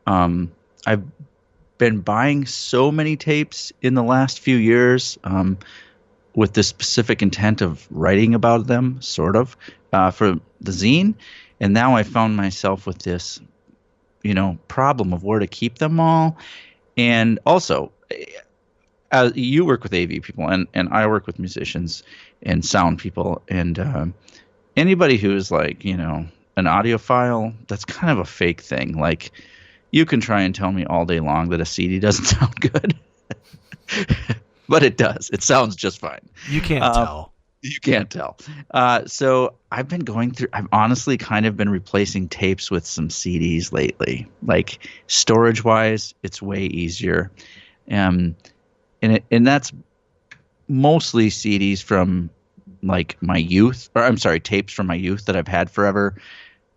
I've been buying so many tapes in the last few years with the specific intent of writing about them, sort of, for the zine, and now I found myself with this, problem of where to keep them all, and also, you work with AV people, and I work with musicians and sound people, and anybody who is like, an audiophile, that's kind of a fake thing. Like, you can try and tell me all day long that a CD doesn't sound good, but it does. It sounds just fine. You can't tell. You can't tell. So I've honestly kind of been replacing tapes with some CDs lately. Like, storage-wise, it's way easier. And that's mostly CDs from like my youth, or I'm sorry, tapes from my youth that I've had forever,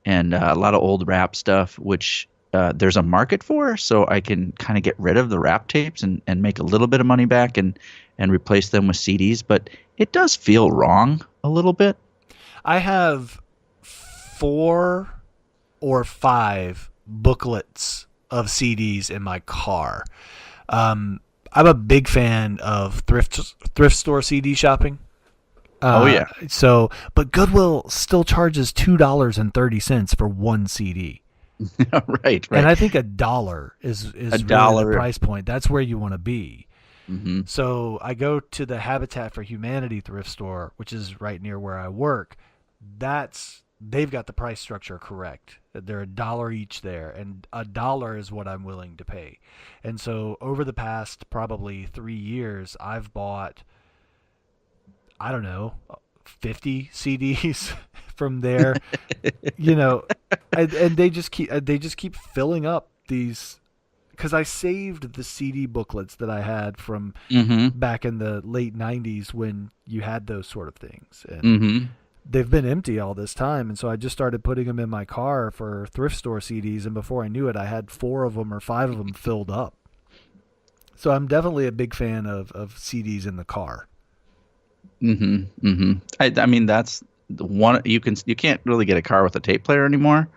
and a lot of old rap stuff, which there's a market for, so I can kind of get rid of the rap tapes and make a little bit of money back and replace them with CDs, but it does feel wrong a little bit. I have 4 or 5 booklets of CDs in my car. I'm a big fan of thrift store CD shopping. But Goodwill still charges $2.30 for one CD. right. And I think $1 is really the price point. That's where you want to be. Mm-hmm. So I go to the Habitat for Humanity thrift store, which is right near where I work. They've got the price structure correct. They're $1 each there, and $1 is what I'm willing to pay. And so over the past probably 3 years, I've bought, I don't know, 50 CDs from there, and they just keep filling up these, because I saved the CD booklets that I had from back in the late 90s when you had those sort of things. And they've been empty all this time, and so I just started putting them in my car for thrift store CDs, and before I knew it, I had 4 of them or 5 of them filled up. So I'm definitely a big fan of CDs in the car. I mean, that's the one. You can't really get a car with a tape player anymore,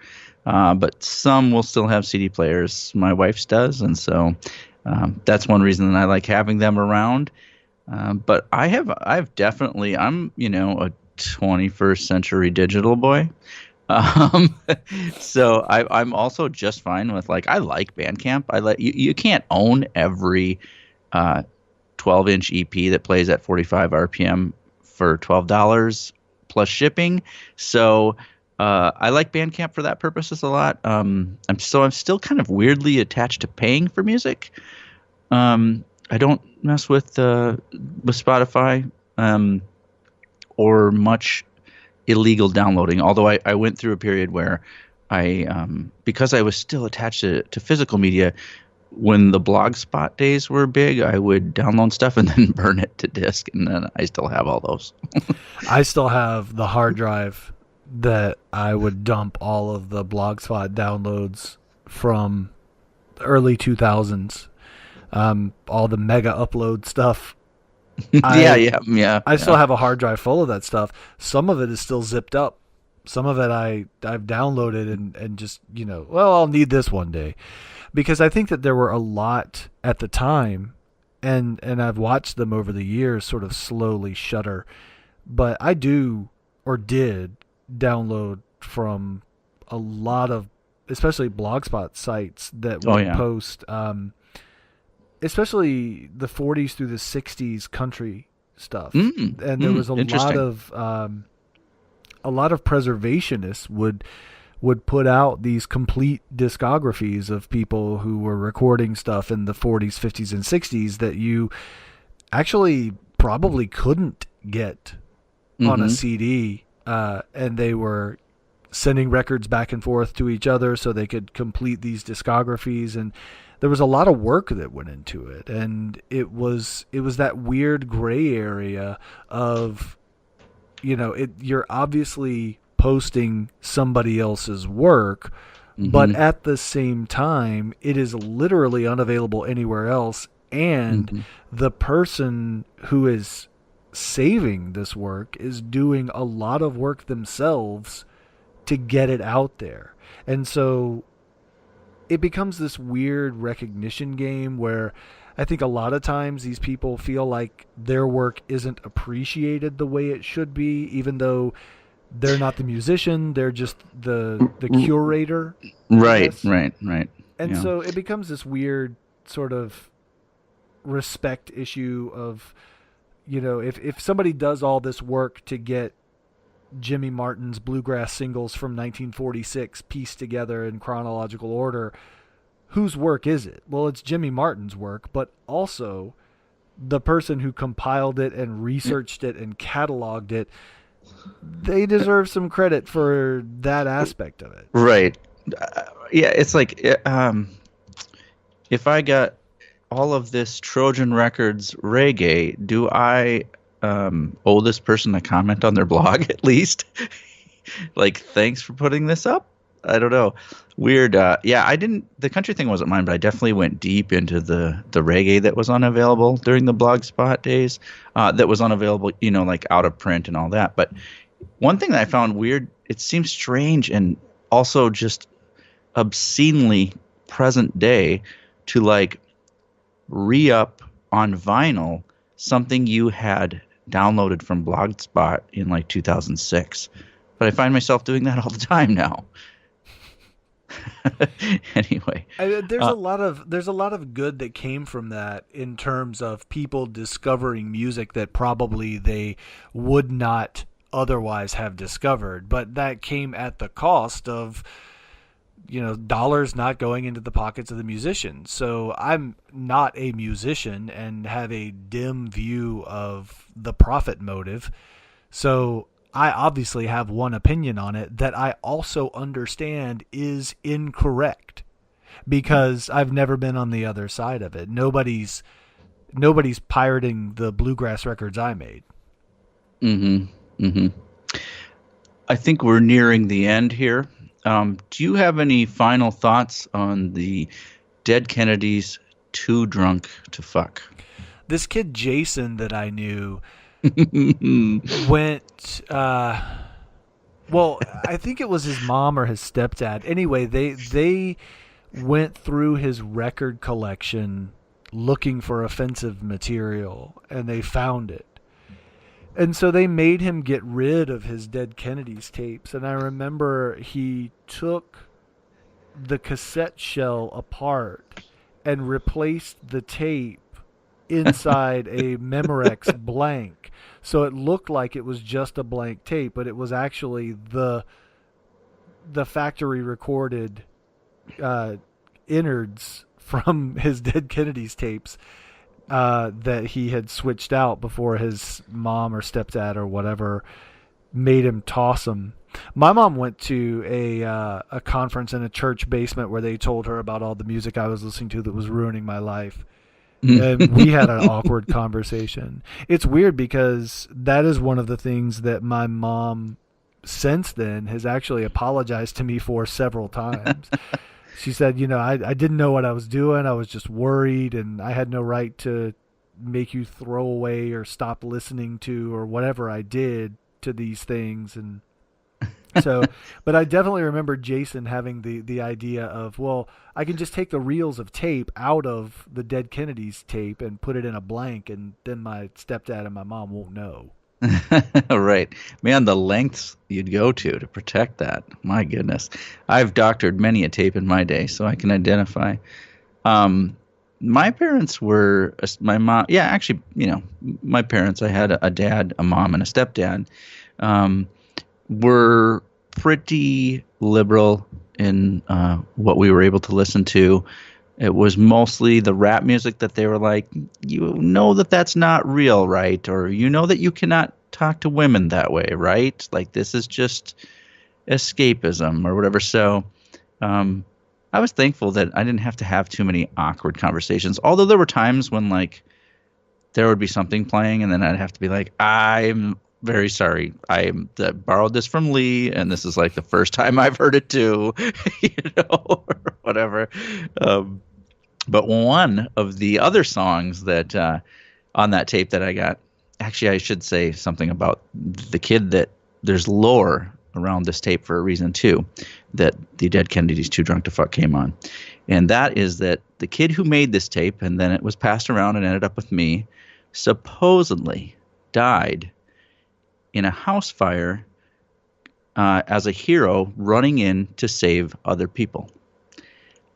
but some will still have CD players. My wife's does, and so that's one reason that I like having them around. But I'm a 21st century digital boy. So I'm also just fine with, like, I like Bandcamp. You can't own every 12-inch EP that plays at 45 RPM for $12 plus shipping. So I like Bandcamp for that purposes a lot. I'm still kind of weirdly attached to paying for music. I don't mess with Spotify or much illegal downloading. Although I went through a period where because I was still attached to physical media, when the Blogspot days were big, I would download stuff and then burn it to disk, and then I still have all those. I still have the hard drive that I would dump all of the Blogspot downloads from the early 2000s, all the mega upload stuff. I still have a hard drive full of that stuff. Some of it is still zipped up Some of it I've downloaded and just, well, I'll need this one day. Because I think that there were a lot at the time, and I've watched them over the years sort of slowly shutter. But I did download from a lot of, especially Blogspot sites that would post, especially the 40s through the 60s country stuff. And there was a lot of preservationists would put out these complete discographies of people who were recording stuff in the 40s, 50s, and 60s that you actually probably couldn't get on a CD, and they were sending records back and forth to each other so they could complete these discographies, and there was a lot of work that went into it, and it was that weird gray area of, you're obviously posting somebody else's work, but at the same time, it is literally unavailable anywhere else, and the person who is saving this work is doing a lot of work themselves to get it out there. And so it becomes this weird recognition game where I think a lot of times these people feel like their work isn't appreciated the way it should be, even though they're not the musician, they're just the curator. Right. And so it becomes this weird sort of respect issue of, if somebody does all this work to get Jimmy Martin's bluegrass singles from 1946 pieced together in chronological order, whose work is it? Well, it's Jimmy Martin's work, but also the person who compiled it and researched it and cataloged it, they deserve some credit for that aspect of it. Right. It's like if I got all of this Trojan Records reggae, do I owe this person a comment on their blog at least? Like, thanks for putting this up? I don't know. Weird. The country thing wasn't mine, but I definitely went deep into the reggae that was unavailable during the Blogspot days, that was unavailable, like out of print and all that. But one thing that I found weird, it seems strange and also just obscenely present day to like re-up on vinyl something you had downloaded from Blogspot in like 2006. But I find myself doing that all the time now. Anyway, there's a lot of good that came from that in terms of people discovering music that probably they would not otherwise have discovered, but that came at the cost of dollars not going into the pockets of the musicians. So I'm not a musician and have a dim view of the profit motive. So I obviously have one opinion on it that I also understand is incorrect because I've never been on the other side of it. Nobody's pirating the bluegrass records I made. I think we're nearing the end here. Do you have any final thoughts on the Dead Kennedys Too Drunk to Fuck? This kid Jason that I knew went well, I think it was his mom or his stepdad. Anyway, they went through his record collection looking for offensive material, and they found it. And so they made him get rid of his Dead Kennedys tapes. And I remember he took the cassette shell apart and replaced the tape inside a Memorex blank. So it looked like it was just a blank tape, but it was actually the factory recorded innards from his Dead Kennedys tapes that he had switched out before his mom or stepdad or whatever made him toss them. My mom went to a conference in a church basement where they told her about all the music I was listening to that was ruining my life. And we had an awkward conversation. It's weird because that is one of the things that my mom since then has actually apologized to me for several times. She said, I didn't know what I was doing. I was just worried, and I had no right to make you throw away or stop listening to or whatever I did to these things. And So, but I definitely remember Jason having the idea of, well, I can just take the reels of tape out of the Dead Kennedys tape and put it in a blank, and then my stepdad and my mom won't know. Right. Man, the lengths you'd go to protect that. My goodness. I've doctored many a tape in my day, so I can identify. My parents were, my mom, yeah, actually, my parents, I had a dad, a mom, and a stepdad, were pretty liberal in what we were able to listen to. It was mostly the rap music that they were like, you know that that's not real, right? Or you know that you cannot talk to women that way, right? Like this is just escapism or whatever. So I was thankful that I didn't have to have too many awkward conversations. Although there were times when like there would be something playing and then I'd have to be like, I'm very sorry. I borrowed this from Lee, and this is like the first time I've heard it too, or whatever. But one of the other songs that on that tape that I got, actually, I should say something about the kid that there's lore around this tape for a reason too, that the Dead Kennedys Too Drunk to Fuck came on. And that is that the kid who made this tape, and then it was passed around and ended up with me, supposedly died in a house fire as a hero running in to save other people.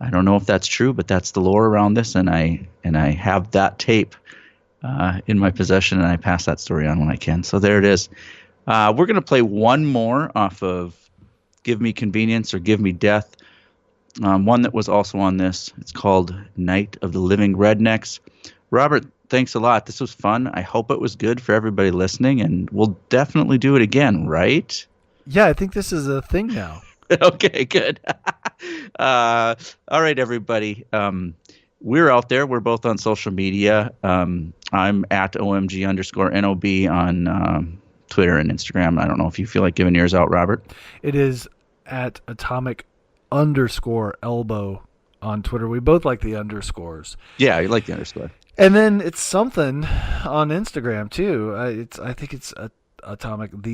I don't know if that's true, but that's the lore around this, and I have that tape in my possession, and I pass that story on when I can. So there it is. We're going to play one more off of Give Me Convenience or Give Me Death, one that was also on this. It's called Night of the Living Rednecks. Robert, thanks a lot. This was fun. I hope it was good for everybody listening, and we'll definitely do it again, right? Yeah, I think this is a thing now. Okay, good. All right, everybody. We're out there. We're both on social media. I'm at OMG_NOB on Twitter and Instagram. I don't know if you feel like giving yours out, Robert. It is at atomic_elbow on Twitter. We both like the underscores. Yeah, you like the underscore. And then it's something on Instagram too. I think it's the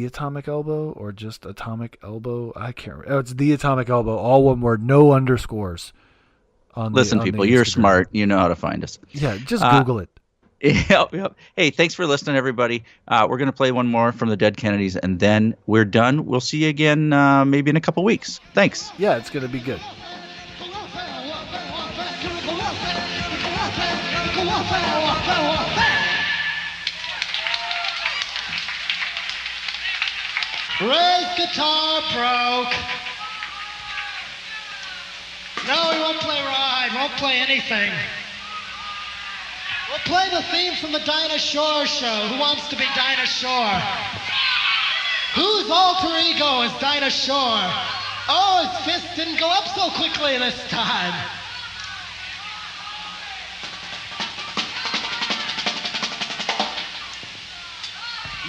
Atomic Elbow, or just Atomic Elbow. I can't remember. Oh, it's the Atomic Elbow, all one word, no underscores. Listen, people, you're smart. You know how to find us. Yeah, just Google it. Yep. Hey, thanks for listening, everybody. We're going to play one more from the Dead Kennedys, and then we're done. We'll see you again maybe in a couple weeks. Thanks. Yeah, it's going to be good. Ray's guitar broke. No, he won't play ride, won't play anything. We'll play the theme from the Dinah Shore show. Who wants to be Dinah Shore? Whose alter ego is Dinah Shore? Oh, his fist didn't go up so quickly this time.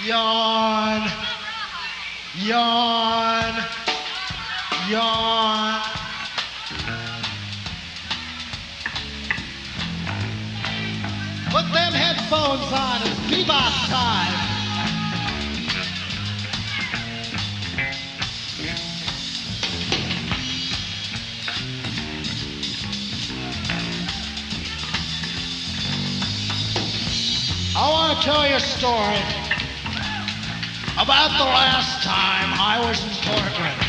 Yawn. Yawn. Yawn. Put them headphones on, it's bebop time. I want to tell you a story about the last time I was in Portland.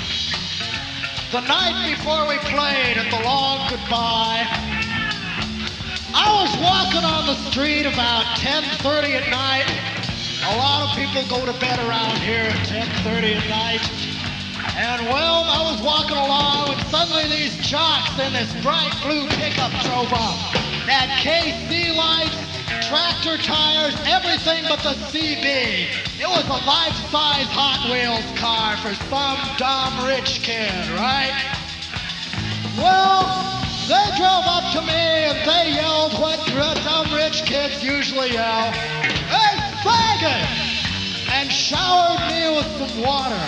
The night before we played at the Long Goodbye, I was walking on the street about 10:30 at night. A lot of people go to bed around here at 10:30 at night. And well, I was walking along when suddenly these jocks in this bright blue pickup drove up. Had KC lights, tractor tires, everything but the CB. It was a life-size Hot Wheels car for some dumb rich kid, right? Well, they drove up to me and they yelled what dumb rich kids usually yell. Hey, faggot! And showered me with some water.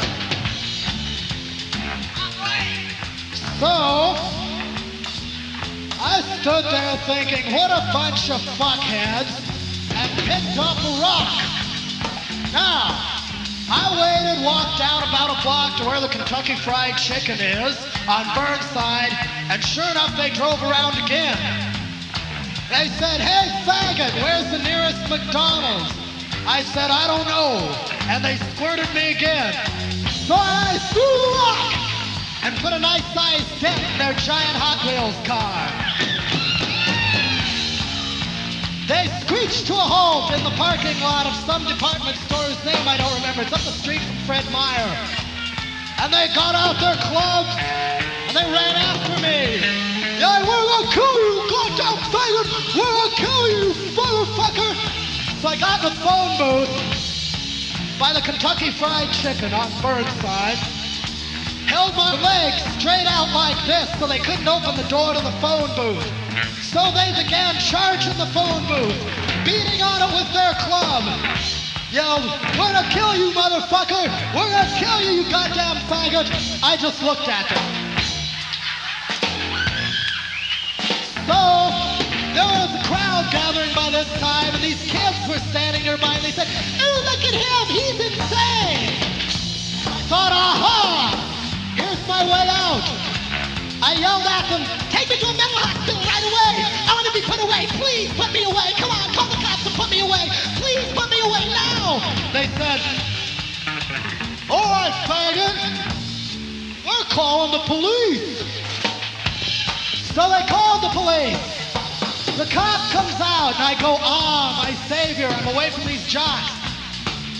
So, I stood there thinking, what a bunch of fuckheads, and picked up a rock. Now, I waited, walked down about a block to where the Kentucky Fried Chicken is on Burnside, and sure enough, they drove around again. They said, "Hey, faggot, where's the nearest McDonald's?" I said, "I don't know," and they squirted me again. So I threw the rock and put a nice-sized dent in their giant Hot Wheels car. They screeched to a halt in the parking lot of some department store's name I don't remember. It's up the street from Fred Meyer. And they got out their clubs, and they ran after me. Yeah, we're gonna kill you, goddamn faggot! We're gonna kill you, motherfucker! So I got in the phone booth by the Kentucky Fried Chicken on Burnside, held my legs straight out like this so they couldn't open the door to the phone booth. So they began charging the phone booth, beating on it with their club. Yelled, "We're gonna kill you, motherfucker! We're gonna kill you, you goddamn faggot!" I just looked at them. So there was a crowd gathering by this time, and these kids were standing nearby, and they said, "Oh, look at him! He's insane!" I thought, aha! Here's my way out. I yelled at them, "Take me to a mental hospital right away! I want to be put away! Please put me away! Come on, call the cops and put me away! Please put me away now!" They said, "All right, faggot, we're calling the police." So they called the police. The cop comes out, and I go, "Ah, my savior, I'm away from these jocks."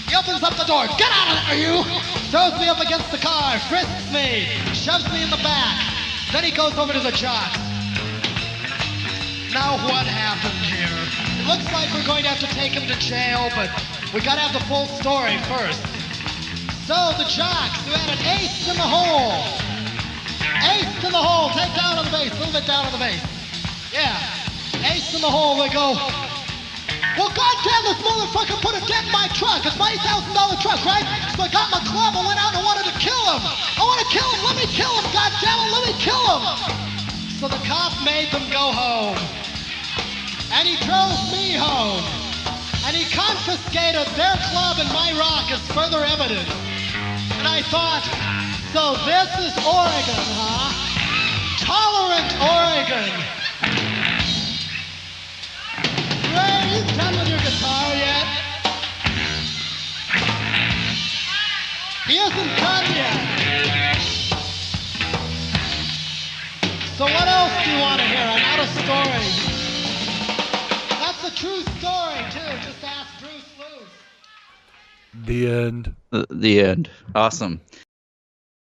He opens up the door. "Get out of there, you!" Throws me up against the car, frisks me, shoves me in the back. Then he goes over to the jocks. Now what happened here? It looks like we're going to have to take him to jail, but we gotta have the full story first. So the jocks, who had an ace in the hole. Ace in the hole, take down on the bass, a little bit down on the bass. Yeah, ace in the hole, they go, "Well, goddamn, this motherfucker put a dent in my truck. It's my $8,000 truck, right? So I got my club and went out and wanted to kill him. I want to kill him. Let me kill him. Goddamn it, let me kill him." So the cop made them go home. And he drove me home. And he confiscated their club and my rock as further evidence. And I thought, so this is Oregon, huh? Tolerant Oregon. Ray, you done with your guitar yet? He isn't done yet. So what else do you want to hear? I'm out of stories. That's a true story, too. Just ask Bruce Luce. The end. The end. Awesome.